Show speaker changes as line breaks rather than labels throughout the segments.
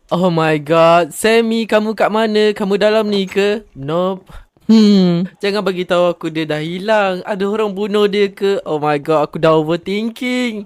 Oh my god, Sammy, kamu kat mana? Kamu dalam ni ke? Nope. Jangan bagi tahu aku dia dah hilang. Ada orang bunuh dia ke? Oh my god, aku dah overthinking.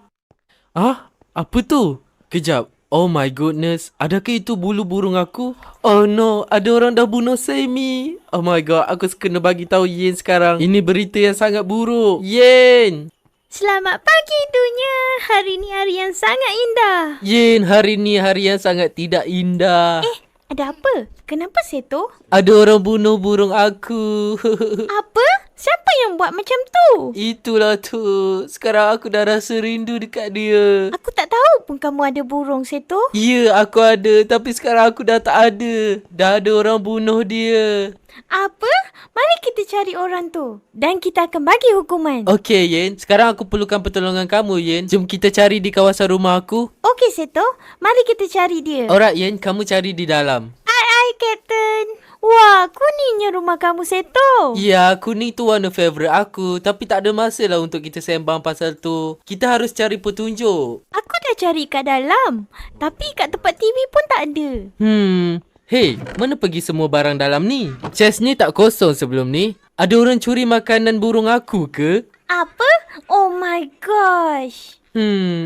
Apa tu? Kejap. Oh my goodness, adakah itu bulu burung aku? Oh no, ada orang dah bunuh Sammy. Oh my god, aku kena bagi tahu Yen sekarang. Ini berita yang sangat buruk. Yen!
Selamat pagi dunia. Hari ni hari yang sangat indah.
Yen, hari ni hari yang sangat tidak indah.
Ada apa? Kenapa Seto?
Ada orang bunuh burung aku.
Apa? Siapa yang buat macam tu?
Itulah tu. Sekarang aku dah rasa rindu dekat dia.
Aku tak tahu pun kamu ada burung Seto.
Ya, aku ada. Tapi sekarang aku dah tak ada. Dah ada orang bunuh dia.
Apa? Mari kita cari orang tu. Dan kita akan bagi hukuman.
Okey, Yen. Sekarang aku perlukan pertolongan kamu, Yen. Jom kita cari di kawasan rumah aku.
Okey Seto, mari kita cari dia.
Alright, Yen. Kamu cari di dalam.
Ai, Captain. Wah, kuningnya rumah kamu Seto.
Ya, kuning tu warna favourite aku. Tapi tak ada masa lah untuk kita sembang pasal tu. Kita harus cari petunjuk.
Aku dah cari kat dalam. Tapi kat tempat TV pun tak ada.
Hey, mana pergi semua barang dalam ni? Chest ni tak kosong sebelum ni. Ada orang curi makanan burung aku ke?
Apa? Oh my gosh.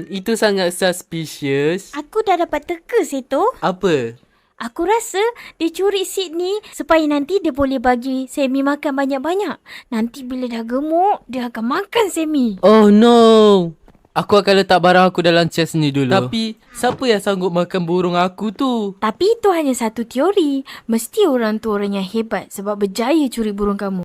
Itu sangat suspicious.
Aku dah dapat teka Seto.
Apa?
Aku rasa dia curi seed ni supaya nanti dia boleh bagi Sammy makan banyak-banyak. Nanti bila dah gemuk, dia akan makan Sammy.
Oh no. Aku akan letak barang aku dalam chest ni dulu. Tapi, siapa yang sanggup makan burung aku tu?
Tapi itu hanya satu teori. Mesti orang tu orang yang hebat sebab berjaya curi burung kamu.